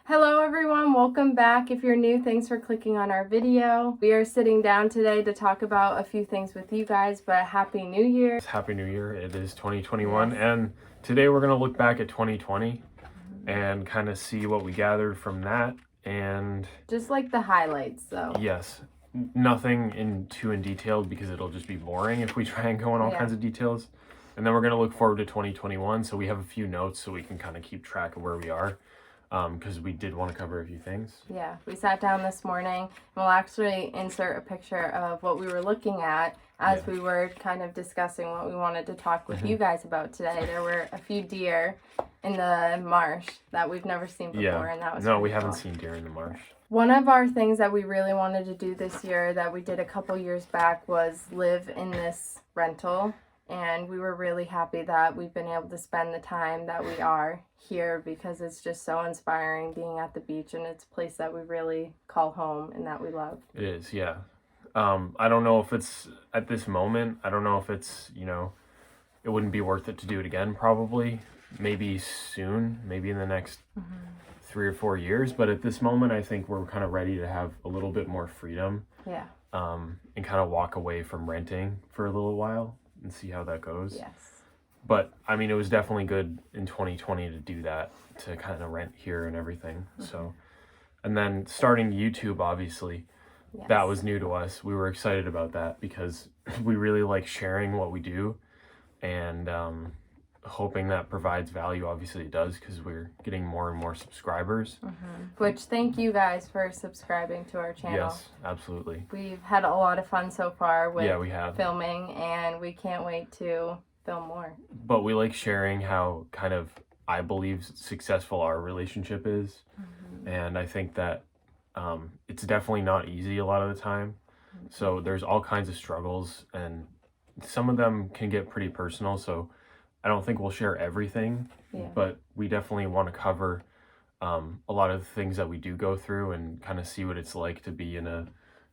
Hello everyone, welcome back. If you're new, thanks for clicking on our video. We are sitting down today to talk about a few things with you guys, but Happy New Year. Happy New Year. It is 2021 Yes. and today we're going to look back at 2020 and kind of see what we gathered from that, and Just like the highlights, so. yes, nothing too in detail because it'll just be boring if we try and go in all kinds of details. And then we're going to look forward to 2021, so we have a few notes so we can kind of keep track of where we are. Because we did want to cover a few things. Yeah, we sat down this morning and we'll actually insert a picture of what we were looking at as we were kind of discussing what we wanted to talk with you guys about today. There were a few deer in the marsh that we've never seen before, and that was we cool. haven't seen deer in the marsh. One of our things that we really wanted to do this year that we did a couple years back was live in this rental. And we were really happy that we've been able to spend the time that we are here because it's just so inspiring being at the beach, and it's a place that we really call home and that we love. It is, yeah. I don't know if it's at this moment, I don't know if it's, it wouldn't be worth it to do it again, probably. Maybe soon, maybe in the next 3 or 4 years. But at this moment, I think we're kind of ready to have a little bit more freedom. Yeah. And kind of walk away from renting for a little while and see how that goes. Yes. But I mean, it was definitely good in 2020 to do that, to kind of rent here and everything. So, and then starting YouTube, obviously, that was new to us. We were excited about that because we really like sharing what we do, and hoping that provides value. Obviously it does, because we're getting more and more subscribers. Which, thank you guys for subscribing to our channel. Yes, absolutely. We've had a lot of fun so far with we have. filming, and we can't wait to film more. But we like sharing how kind of, I believe, successful our relationship is. And I think that it's definitely not easy a lot of the time. So there's all kinds of struggles, and some of them can get pretty personal. So I don't think we'll share everything, but we definitely want to cover a lot of the things that we do go through and kind of see what it's like to be in a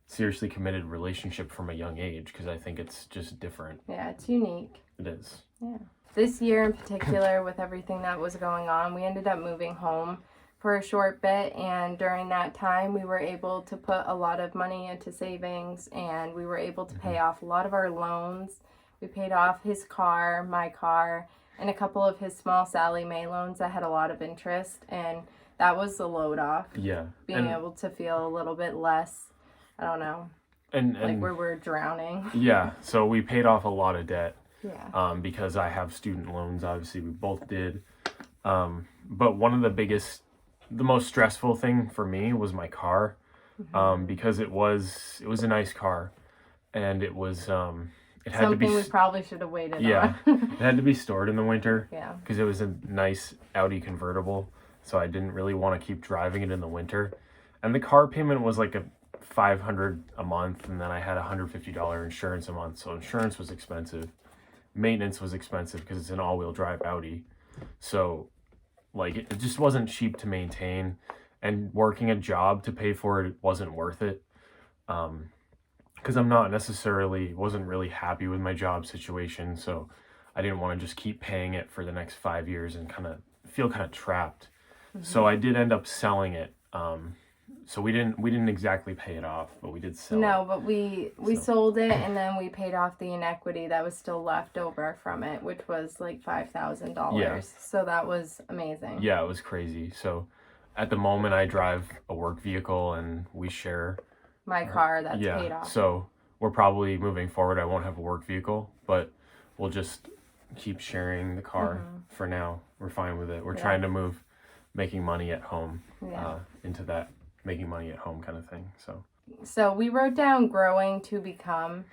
seriously committed relationship from a young age, because I think it's just different. Yeah, it's unique. It is. Yeah. This year in particular, with everything that was going on, we ended up moving home for a short bit, and during that time we were able to put a lot of money into savings, and we were able to pay off a lot of our loans. We paid off his car, my car, and a couple of his small Sally Mae loans that had a lot of interest, and that was the load off. Yeah. Being able to feel a little bit less, I don't know, and like where we're drowning. Yeah, so we paid off a lot of debt. Yeah. Because I have student loans, obviously we both did. But one of the most stressful thing for me was my car, because it was a nice car, and it was it had Something to be we probably should have waited on. it had to be stored in the winter. Yeah. Because it was a nice Audi convertible, so I didn't really want to keep driving it in the winter. And the car payment was like $500 a month, and then I had $150 insurance a month, so insurance was expensive. Maintenance was expensive because it's an all-wheel drive Audi, so like it just wasn't cheap to maintain, and working a job to pay for it wasn't worth it, because wasn't really happy with my job situation, so I didn't want to just keep paying it for the next 5 years and kind of feel kind of trapped. So I did end up selling it. So we didn't exactly pay it off, but we did sell it. No, but we sold it, and then we paid off the inequity that was still left over from it, which was like $5,000. Yeah. So that was amazing. Yeah, it was crazy. So at the moment I drive a work vehicle, and we share My car that's paid off. So we're probably moving forward, I won't have a work vehicle, but we'll just keep sharing the car for now. We're fine with it. We're trying to move making money at home into that making money at home kind of thing. So we wrote down growing to become,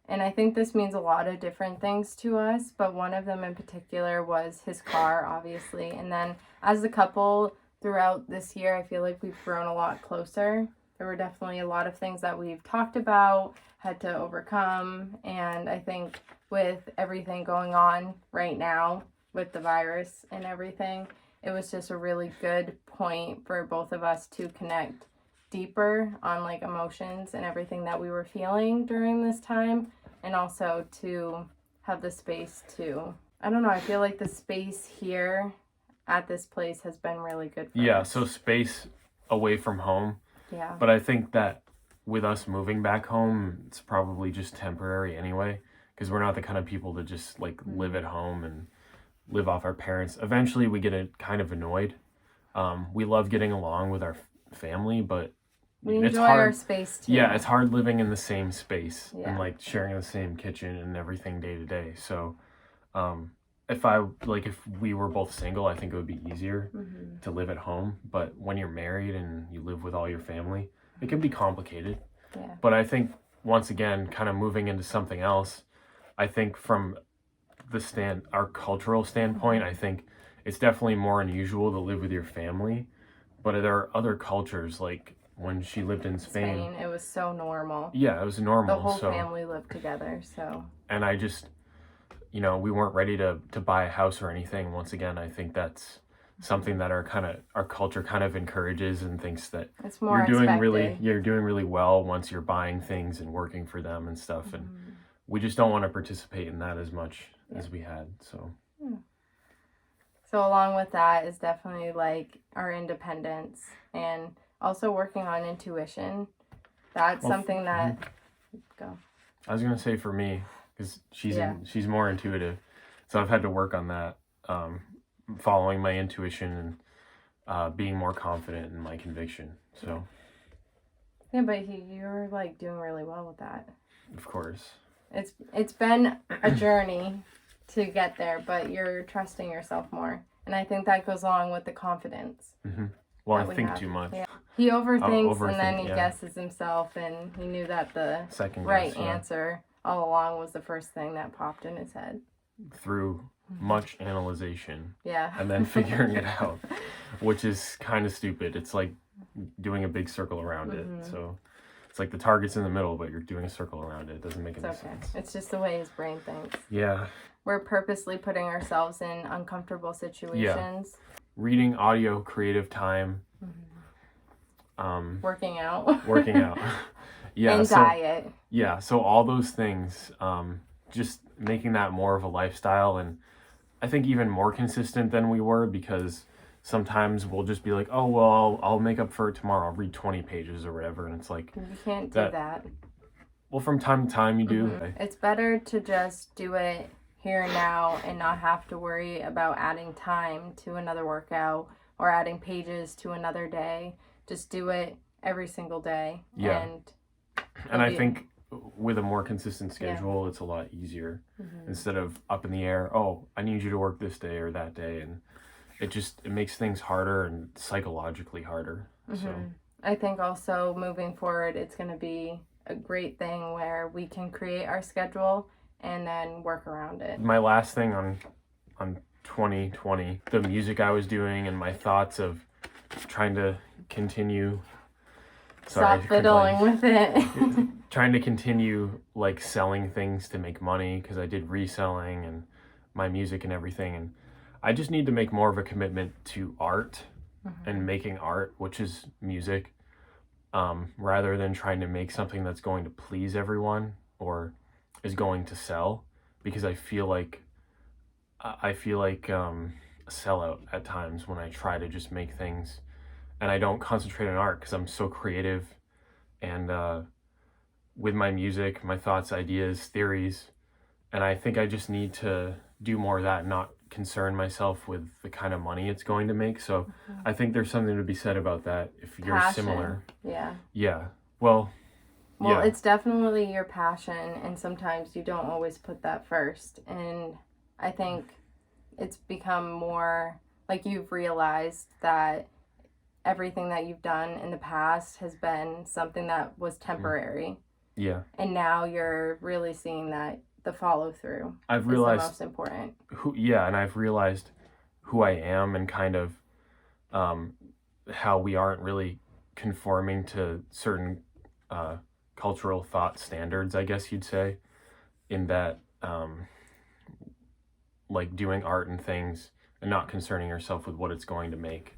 and I think this means a lot of different things to us, but one of them in particular was his car, obviously. And then as a couple throughout this year, I feel like we've grown a lot closer. There were definitely a lot of things that we've talked about, had to overcome, and I think with everything going on right now with the virus and everything, it was just a really good point for both of us to connect deeper on like emotions and everything that we were feeling during this time, and also to have the space to, I don't know, I feel like the space here at this place has been really good for Yeah, us. so space away from home. Yeah. But I think that with us moving back home, it's probably just temporary anyway, because we're not the kind of people to just like live at home and live off our parents. Eventually, we get kind of annoyed. We love getting along with our family, but We it's enjoy hard. our space too. Yeah, it's hard living in the same space and Yeah. like sharing the same kitchen and everything day to day. So, if we were both single, I think it would be easier to live at home. But when you're married and you live with all your family, it can be complicated. Yeah. But I think once again, kind of moving into something else, I think from our cultural standpoint, I think it's definitely more unusual to live with your family. But there are other cultures, like when she lived in Spain. It was so normal. Yeah, it was normal. The whole family lived together, so. And I just, we weren't ready to buy a house or anything. Once again, I think that's something that our culture kind of encourages and thinks that it's more expected. You're doing really well once you're buying things and working for them and stuff. And we just don't want to participate in that as much as we had. So. So along with that is definitely like our independence and also working on intuition. That's something that go. I was gonna say for me, because she's more intuitive, so I've had to work on that, following my intuition and being more confident in my conviction. So. Yeah, but you're like doing really well with that. Of course. It's been a journey to get there, but you're trusting yourself more, and I think that goes along with the confidence. Well, I think too much. Yeah. He overthinks and then he guesses himself, and he knew that the right answer all along was the first thing that popped in his head. Through much analyzation. Yeah. And then figuring it out, which is kind of stupid. It's like doing a big circle around it. So it's like the target's in the middle, but you're doing a circle around it. It doesn't make any sense. It's just the way his brain thinks. Yeah. We're purposely putting ourselves in uncomfortable situations. Yeah. Reading audio, creative time. Working out. Yeah. And diet. Yeah. So all those things, just making that more of a lifestyle, and I think even more consistent than we were, because sometimes we'll just be like, oh, well, I'll make up for it tomorrow. I'll read 20 pages or whatever. And it's like, you can't do that. Well, from time to time you do. It's better to just do it here and now and not have to worry about adding time to another workout or adding pages to another day. Just do it every single day. Yeah. And I think with a more consistent schedule, it's a lot easier instead of up in the air. Oh, I need you to work this day or that day. And it makes things harder and psychologically harder. So I think also moving forward, it's going to be a great thing where we can create our schedule and then work around it. My last thing on 2020, the music I was doing and my thoughts of trying to continue. Stop fiddling with it. Trying to continue like selling things to make money, because I did reselling and my music and everything, and I just need to make more of a commitment to art and making art, which is music, rather than trying to make something that's going to please everyone or is going to sell, because I feel like a sellout at times when I try to just make things and I don't concentrate on art, because I'm so creative and with my music, my thoughts, ideas, theories, and I think I just need to do more of that and not concern myself with the kind of money it's going to make. So I think there's something to be said about that if you're similar. Yeah. Well, it's definitely your passion, and sometimes you don't always put that first. And I think it's become more like you've realized that everything that you've done in the past has been something that was temporary. Yeah. And now you're really seeing that the follow through I've realized is the most important. And I've realized who I am and kind of how we aren't really conforming to certain cultural thought standards, I guess you'd say, in that like doing art and things and not concerning yourself with what it's going to make.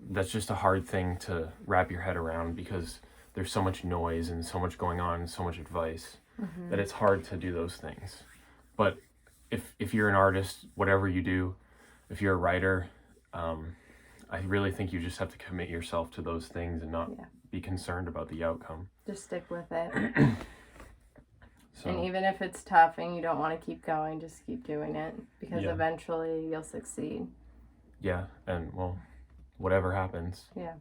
That's just a hard thing to wrap your head around, because there's so much noise and so much going on and so much advice that it's hard to do those things. But if you're an artist, whatever you do, if you're a writer, I really think you just have to commit yourself to those things and not be concerned about the outcome. Just stick with it. So, And even if it's tough and you don't want to keep going, just keep doing it, because Yeah. eventually you'll succeed. yeah, and well, whatever happens, Yeah.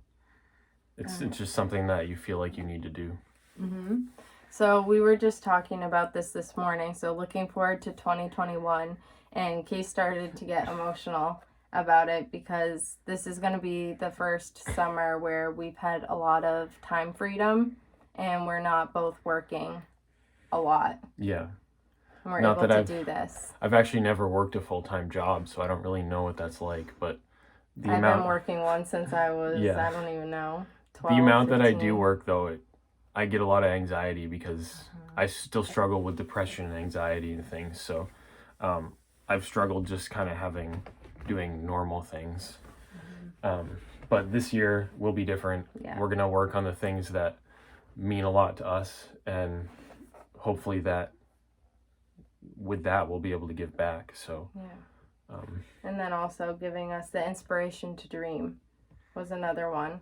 it's just something that you feel like you need to do. Mm-hmm. So we were just talking about this morning. So looking forward to 2021, and Kay started to get emotional about it because this is going to be the first summer where we've had a lot of time freedom and we're not both working a lot. Yeah. And we're Not able that to do this. I've actually never worked a full-time job, so I don't really know what that's like, but I've been working one since I was, Yeah. I don't even know, 12, the amount that I 15. do work, though, I get a lot of anxiety because I still struggle with depression and anxiety and things. So I've struggled just kind of doing normal things. But this year will be different. Yeah. We're going to work on the things that mean a lot to us, and hopefully that with that we'll be able to give back. So Yeah. And then also giving us the inspiration to dream was another one.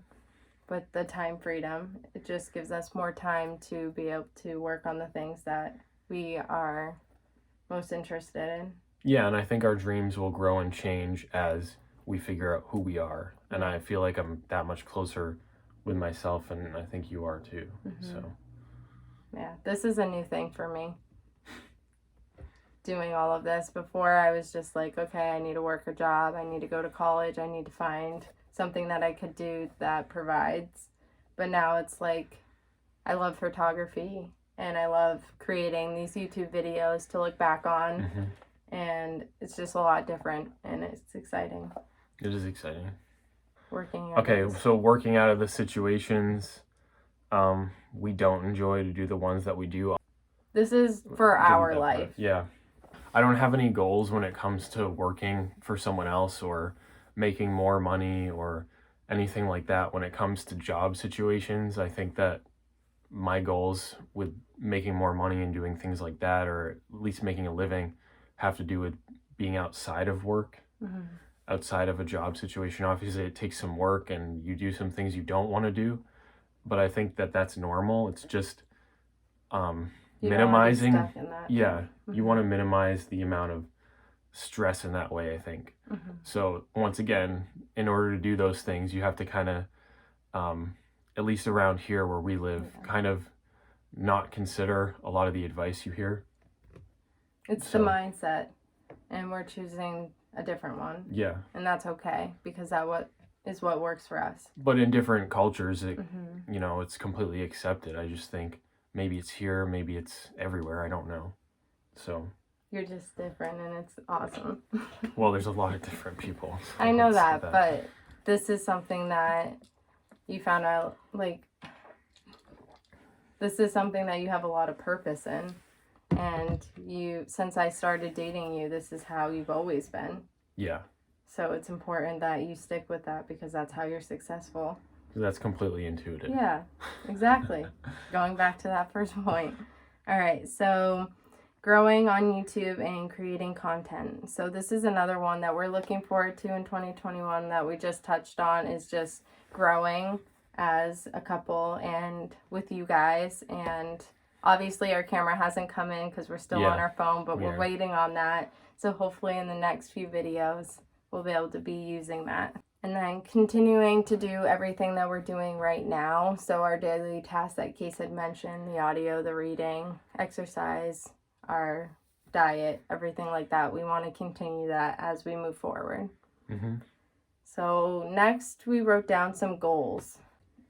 With the time freedom, it just gives us more time to be able to work on the things that we are most interested in. Yeah, and I think our dreams will grow and change as we figure out who we are. And I feel like I'm that much closer with myself, and I think you are too. So Yeah, this is a new thing for me. Doing all of this. Before I was just like, okay, I need to work a job, I need to go to college, I need to find something that I could do that provides. But now it's like, I love photography and I love creating these YouTube videos to look back on. And it's just a lot different and it's exciting. It is exciting. Working. Okay, so working out of the situations we don't enjoy to do the ones that we do. This is for our life. Yeah. I don't have any goals when it comes to working for someone else or making more money or anything like that. When it comes to job situations, I think that my goals with making more money and doing things like that, or at least making a living, have to do with being outside of work, outside of a job situation. Obviously, it takes some work and you do some things you don't want to do, but I think that that's normal. It's just minimizing. Don't wanna be stuck in that. Yeah, you want to minimize the amount of stress in that way, I think. So once again, in order to do those things, you have to kind of, at least around here where we live, kind of not consider a lot of the advice you hear. It's the mindset, and we're choosing a different one. Yeah. And that's okay, because that is what works for us. But in different cultures, it's completely accepted. I just think maybe it's here, maybe it's everywhere. I don't know. So. You're just different, and it's awesome. Well, there's a lot of different people. So I know that, but this is something that you found out, like, this is something that you have a lot of purpose in. And since I started dating you, this is how you've always been. Yeah. So it's important that you stick with that, because that's how you're successful. That's completely intuitive. Yeah, exactly. Going back to that first point. All right, so growing on YouTube and creating content. So this is another one that we're looking forward to in 2021 that we just touched on, is just growing as a couple and with you guys. And obviously our camera hasn't come in because we're still on our phone, but we're waiting on that. So hopefully in the next few videos, we'll be able to be using that. And then continuing to do everything that we're doing right now. So our daily tasks that Case had mentioned, the audio, the reading, exercise, our diet, everything like that. We want to continue that as we move forward. So next we wrote down some goals.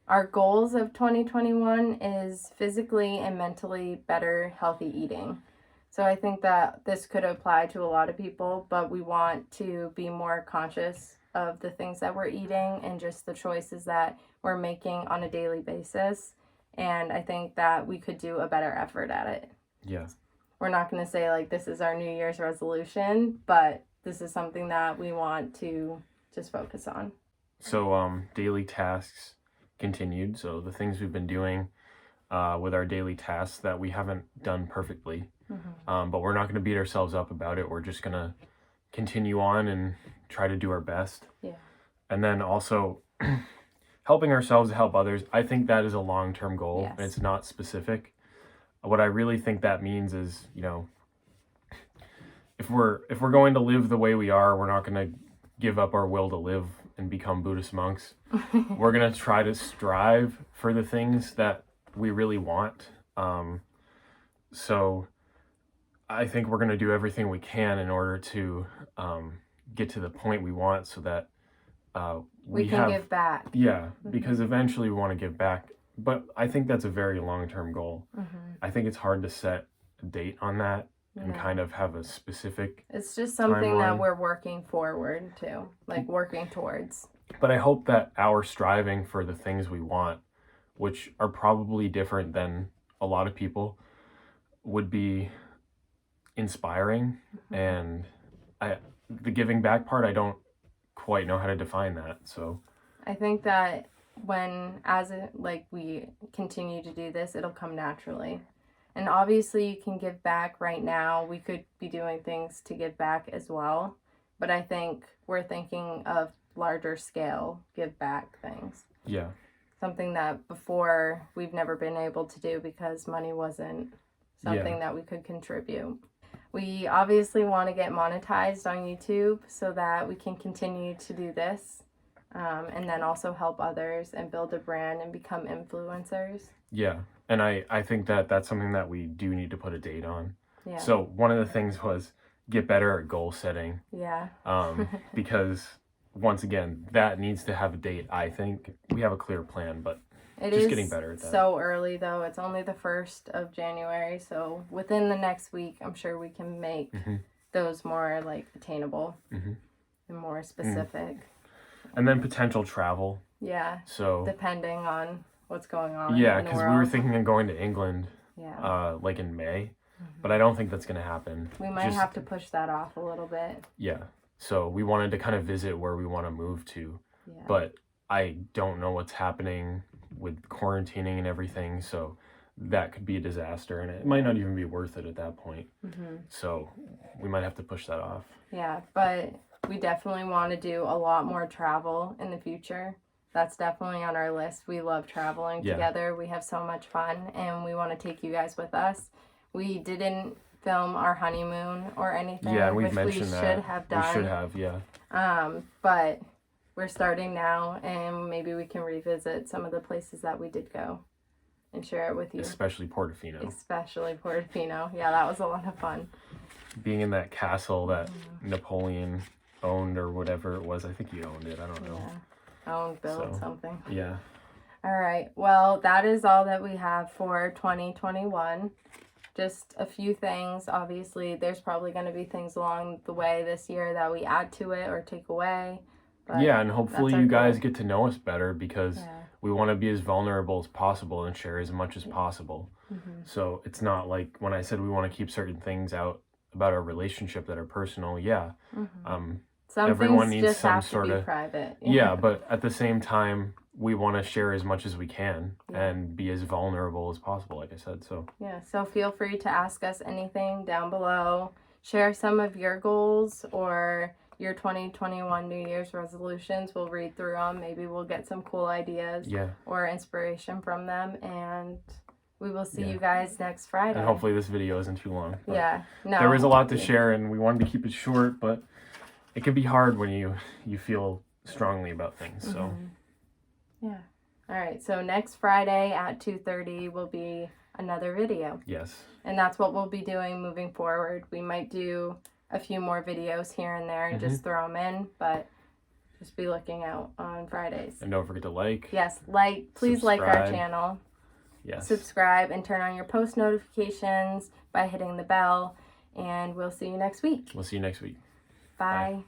Our goals of 2021 is physically and mentally better, healthy eating. So I think that this could apply to a lot of people, but we want to be more conscious of the things that we're eating and just the choices that we're making on a daily basis. And I think that we could do a better effort at it. Yeah. We're not going to say like this is our New Year's resolution, but this is something that we want to just focus on. So daily tasks continued. So the things we've been doing with our daily tasks that we haven't done perfectly, but we're not going to beat ourselves up about it. We're just going to continue on and try to do our best. Yeah. And then also helping ourselves to help others. I think that is a long-term goal, Yes. and it's not specific. What I really think that means is, you know, if we're going to live the way we are, we're not going to give up our will to live and become Buddhist monks. We're going to try to strive for the things that we really want. So I think we're going to do everything we can in order to get to the point we want, so that we can give back. Yeah, because eventually we want to give back. But I think that's a very long-term goal. I think it's hard to set a date on that and kind of have a specific It's just something that timeline. we're working forward to, like working towards. But I hope that our striving for the things we want, which are probably different than a lot of people, would be inspiring. And the giving back part, I don't quite know how to define that. So I think that like we continue to do this, it'll come naturally. And obviously you can give back right now. We could be doing things to give back as well. But I think we're thinking of larger scale give back things. yeah. Something that before we've never been able to do because money wasn't something that we could contribute. We obviously want to get monetized on YouTube so that we can continue to do this, and then also help others and build a brand and become influencers. Yeah. And I think that that's something that we do need to put a date on. Yeah. So one of the things was get better at goal setting. Yeah. Because once again, that needs to have a date. I think we have a clear plan, but It just is getting better at that. so early though. It's only the 1st of January, so within the next week, I'm sure we can make those more like attainable and more specific. And then potential travel. Yeah. So Depending on what's going on. yeah, in the because we world. were thinking of going to England, Yeah. like in May, but I don't think that's gonna happen. We might have to push that off a little bit. Yeah. So we wanted to kind of visit where we want to move to, Yeah. but I don't know what's happening with quarantining and everything, so that could be a disaster, and it might not even be worth it at that point. So we might have to push that off. Yeah, but we definitely want to do a lot more travel in the future. That's definitely on our list. We love traveling together. We have so much fun, and we want to take you guys with us. We didn't film our honeymoon or anything, Yeah, we've which mentioned we that. should have done. We should have, yeah. But we're starting now, and maybe we can revisit some of the places that we did go and share it with you. Especially Portofino. Especially Portofino. Yeah, that was a lot of fun. Being in that castle that Napoleon owned or whatever it was. I think he owned it. I don't know. Yeah. Owned, built, something. Yeah. All right. Well, that is all that we have for 2021. Just a few things. Obviously, there's probably going to be things along the way this year that we add to it or take away. But yeah, and hopefully that's our you guys goal. get to know us better, because we want to be as vulnerable as possible and share as much as possible. So it's not like when I said we want to keep certain things out about our relationship that are personal. Yeah. Some everyone things needs just some have sort to be of private. Yeah, but at the same time, we want to share as much as we can and be as vulnerable as possible, like I said. So yeah, so feel free to ask us anything down below. Share some of your goals or your 2021 New Year's resolutions. We'll read through them. Maybe we'll get some cool ideas or inspiration from them. And we will see you guys next Friday. And hopefully this video isn't too long. Yeah. No. There was a lot to share, and we wanted to keep it short, but it can be hard when you feel strongly about things. So yeah. All right. So next Friday at 2:30 will be another video. Yes. And that's what we'll be doing moving forward. We might do a few more videos here and there and just throw them in, but just be looking out on Fridays. And don't forget to like. Yes, please like our channel. Yes. Subscribe and turn on your post notifications by hitting the bell. And we'll see you next week. We'll see you next week. Bye. Bye.